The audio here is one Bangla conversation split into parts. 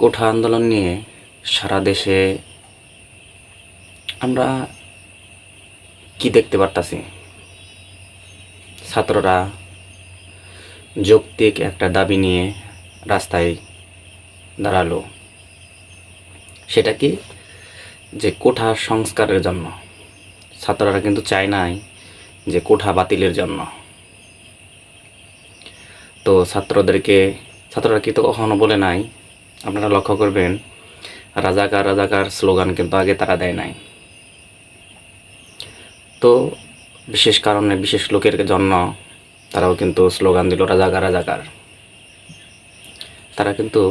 কোঠা আন্দোলন নিয়ে সারা দেশে আমরা কি দেখতে পারতাছি? ছাত্ররা যৌক্তিক একটা দাবি নিয়ে রাস্তায় দাঁড়ালো। সেটা কি? যে কোঠা সংস্কারের জন্য। ছাত্ররা কিন্তু চায় নাই যে কোঠা বাতিলের জন্য। তো ছাত্ররা কিন্তু কখনো বলে নাই, আপনারা লক্ষ্য করবেন, রাজাকার রাজাকার স্লোগান কিন্তু আগে তারা দেয় নাই। তো বিশেষ কারণে বিশেষ লোকের জন্য তারাও কিন্তু স্লোগান দিল রাজাকার রাজাকার। তারা কিন্তু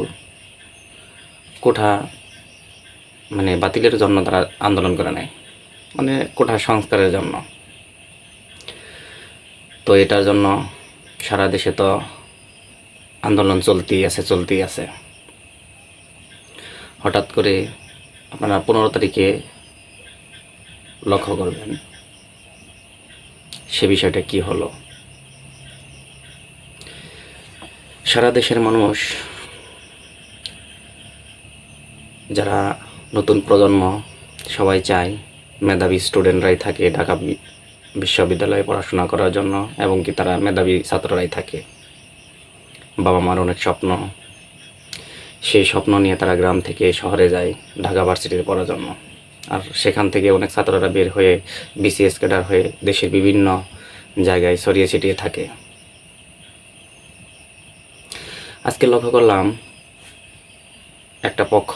কোঠা বাতিলের জন্য তারা আন্দোলন করে নেয়, কোঠা সংস্কারের জন্য। তো এটার জন্য সারা দেশে তো আন্দোলন চলতেই আছে। হঠাৎ করে আপনারা 15 তারিখে লক্ষ্য করবেন সে বিষয়টা কি হলো। সারা দেশের মানুষ, যারা নতুন প্রজন্ম, সবাই চায় মেধাবী স্টুডেন্টরাই থাকে ঢাকা বিশ্ববিদ্যালয়ে পড়াশোনা করার জন্য, এবং কি তারা মেধাবী ছাত্ররাই থাকে। বাবা মার অনেক স্বপ্ন, সেই স্বপ্ন নিয়ে তারা গ্রাম থেকে শহরে যায় ঢাকা ভার্সিটিতে পড়ার জন্য। আর সেখান থেকে অনেক ছাত্ররা বের হয়ে বিসিএস ক্যাডার হয়ে দেশের বিভিন্ন জায়গায় ছড়িয়ে ছিটিয়ে থাকে। আজকে লক্ষ্য করলাম একটা পক্ষ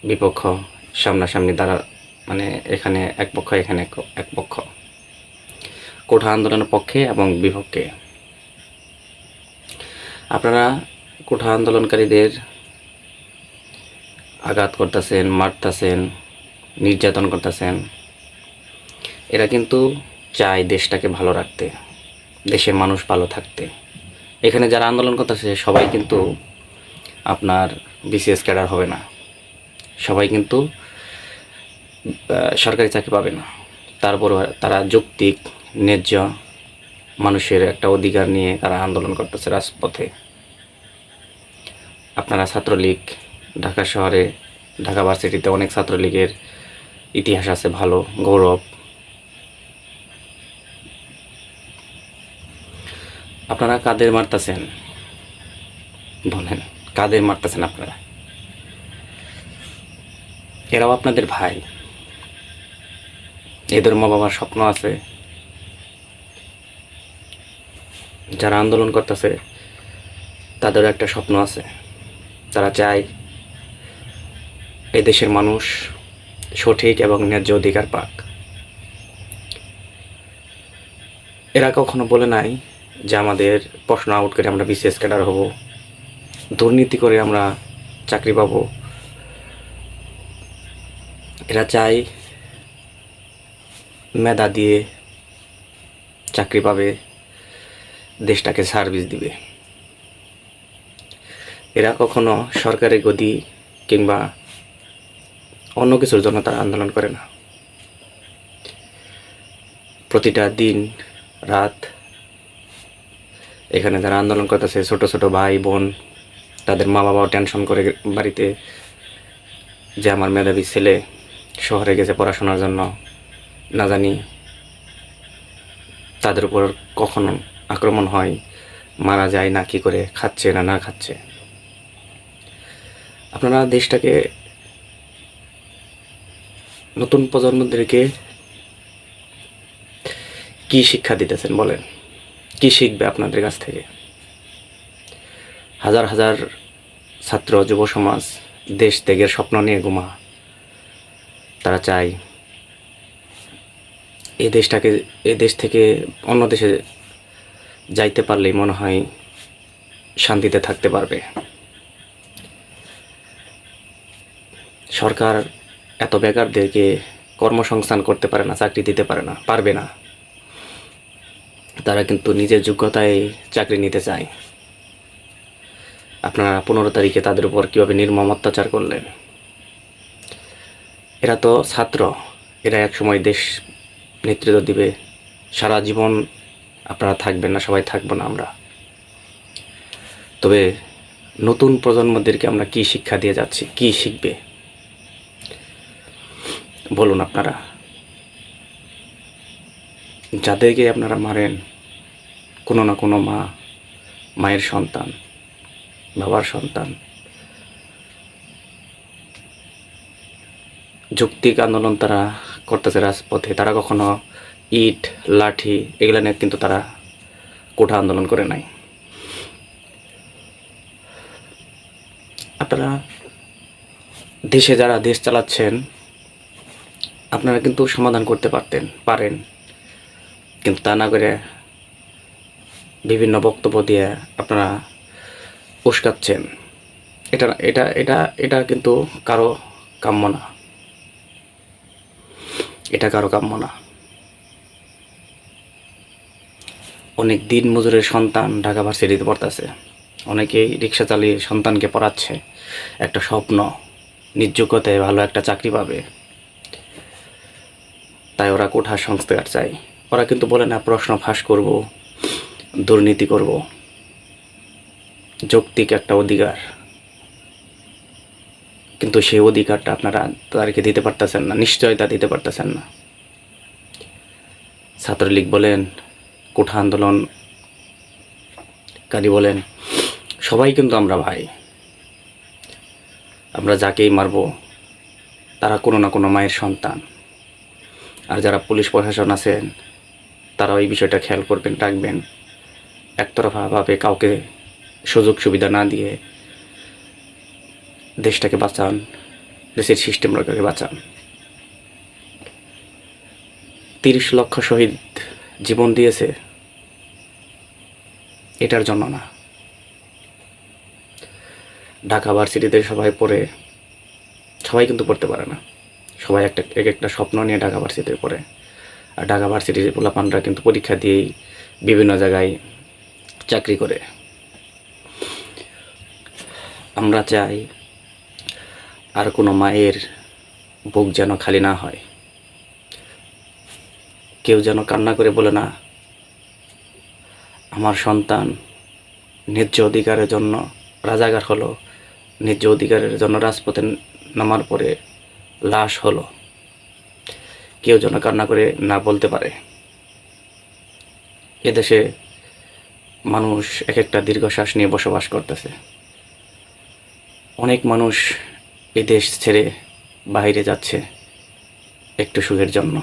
বিপক্ষ সামনাসামনি দ্বারা, এখানে এক পক্ষ এখানে এক পক্ষ, কোঠা আন্দোলনের পক্ষে এবং বিপক্ষে। আপনারা কোঠা আন্দোলনকারীদের আঘাত করতেছেন, মারতেছেন, নির্যাতন করতেছেন। এরা কিন্তু চায় দেশটাকে ভালো রাখতে, দেশের মানুষ ভালো থাকতে। এখানে যারা আন্দোলন করতেছে সবাই কিন্তু আপনার বিসিএস ক্যাডার হবে না, সবাই কিন্তু সরকারি চাকরি পাবে না। তারপরও তারা যৌক্তিক ন্যায্য মানুষের একটা অধিকার নিয়ে তারা আন্দোলন করতেছে রাজপথে। আপনারা ছাত্রলীগ, ঢাকা শহরে ঢাকা ভার্সিটিতে অনেক ছাত্রলীগের ইতিহাস আছে, ভালো গৌরব। আপনারা কাদের মারতেছেন বলেন? কাদের মারতেছেন আপনারা? এরাও আপনাদের ভাই, এদের মা বাবার স্বপ্ন আছে। যারা আন্দোলন করতেছে তাদের একটা স্বপ্ন আছে, তারা চায় এই দেশের মানুষ সঠিক এবং ন্যায্য অধিকার পাক। এরা কখনো বলে নাই যে আমাদের প্রশ্ন আউট করে আমরা বিসিএস ক্যাডার হব, দুর্নীতি করে আমরা চাকরি পাব। এরা চায় মেধা দিয়ে চাকরি পাবে, দেশটাকে সার্ভিস দিবে। এরা কখনো সরকারি গদি কিংবা অন্য কিছুর জন্য তারা আন্দোলন করে না। প্রতিটা দিন রাত এখানে যারা আন্দোলন করতেছে, ছোট ছোট ভাই বোন, তাদের মা বাবাও টেনশন করে বাড়িতে যে আমার মেধাবী ছেলে শহরে গেছে পড়াশোনার জন্য, না জানি তাদের উপর কখনো আক্রমণ হয়, মারা যায় না কি করে, খাচ্ছে না না খাচ্ছে। আপনারা দেশটাকে, নতুন প্রজন্মদেরকে কি শিক্ষা দিতেছেন বলেন? কি শিখবে আপনাদের কাছ থেকে? হাজার হাজার ছাত্র যুব সমাজ দেশ ত্যাগের স্বপ্ন নিয়ে ঘুমা। তারা চায় এই দেশ থেকে অন্য দেশে যাইতে পারলেই মনে হয় শান্তিতে থাকতে পারবে। সরকার এত বেকারদেরকে কর্মসংস্থান করতে পারে না, চাকরি দিতে পারবে না। তারা কিন্তু নিজের যোগ্যতায় চাকরি নিতে চায়। আপনারা 15 তারিখে তাদের উপর কীভাবে নির্মম অত্যাচার করলেন। এরা তো ছাত্র, এরা এক সময় দেশ নেতৃত্ব দিবে। সারা জীবন আপনারা থাকবেন না, সবাই থাকবো না আমরা। তবে নতুন প্রজন্মদেরকে আমরা কি শিক্ষা দিয়ে যাচ্ছি? কি শিখবে বলুন আপনারা? যাদেরকে আপনারা মারেন, কোনো না কোনো মায়ের সন্তান, বাবার সন্তান। যৌক্তিক আন্দোলন তারা করতেছে রাজপথে, তারা কখনো ইট লাঠি এগুলা নিয়ে কিন্তু তারা কোঠা আন্দোলন করে নাই। আপনারা দেশে যারা দেশ চালাচ্ছেন, আপনারা কিন্তু সমাধান করতে পারেন, কিন্তু তা না করে বিভিন্ন বক্তব্য দিয়ে আপনারা উস্কাচ্ছেন। এটা এটা এটা এটা কিন্তু কারো কাম্য না, এটা কারো কাম্য না। অনেক দিন মজুরের সন্তান ঢাকা ভার্সিটিতে পড়তেছে, অনেকেই রিক্সা চালিয়ে সন্তানকে পড়াচ্ছে, একটা স্বপ্ন নিজ যোগ্যতায় ভালো একটা চাকরি পাবে, তাই ওরা কোঠা সংস্কার চায়। ওরা কিন্তু বলে না প্রশ্ন ফাঁস করব, দুর্নীতি করব, যৌক্তিক একটা অধিকার, কিন্তু সেই অধিকারটা আপনারা তাদেরকে দিতে পারতেছেন না, নিশ্চয়তা দিতে পারতেছেন না। ছাত্রলীগ বলেন, কোঠা আন্দোলনকারী বলেন, সবাই কিন্তু আমরা ভাই। আমরা যাকেই মারবো তারা কোনো না কোনো মায়ের সন্তান। আর যারা পুলিশ প্রশাসন আছেন তারা ওই বিষয়টা খেয়াল করবেন, রাখবেন। একতরফাভাবে কাউকে সুযোগ সুবিধা না দিয়ে দেশটাকে বাঁচান, দেশের সিস্টেমটাকে বাঁচান। 30 লক্ষ শহীদ জীবন দিয়েছে এটার জন্য না। ঢাকা ভার্সিটিতে সবাই পড়ে, সবাই কিন্তু পড়তে পারে না, সবাই একটা স্বপ্ন নিয়ে ঢাকা ভার্সিটিতে পড়ে। আর ঢাকা ভার্সিটির পোলাপানরা কিন্তু পরীক্ষা দিয়েই বিভিন্ন জায়গায় চাকরি করে। আমরা চাই আর কোনো মায়ের বুক যেন খালি না হয়, কেউ যেন কান্না করে বলে না আমার সন্তান ন্যায্য অধিকারের জন্য রাজাকার হলো, ন্যায্য অধিকারের জন্য রাজপথে নামার পরে লাশ হলো, কেউ যেন কান্না করে না বলতে পারে। এদেশে মানুষ এক একটা দীর্ঘশ্বাস নিয়ে বসবাস করতেছে। অনেক মানুষ এই দেশ ছেড়ে বাইরে যাচ্ছে একটু সুখের জন্য।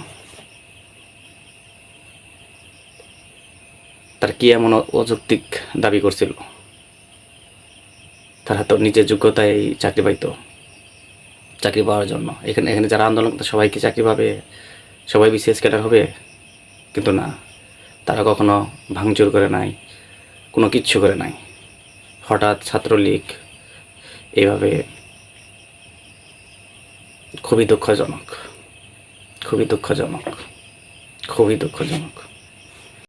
তার কি এমন অযৌক্তিক দাবি করছিল? তারা তো নিজের যোগ্যতায় চাকরি পাইতো, চাকরি পাওয়ার জন্য। এখানে যারা আন্দোলন, সবাইকে চাকরি পাবে, সবাই বিসিএস ক্যাডার হবে? কিন্তু না, তারা কখনো ভাঙচুর করে নাই, কোনো কিচ্ছু করে নাই। হঠাৎ ছাত্রলীগ এইভাবে, খুবই দুঃখজনক, খুবই দুঃখজনক, খুবই দুঃখজনক।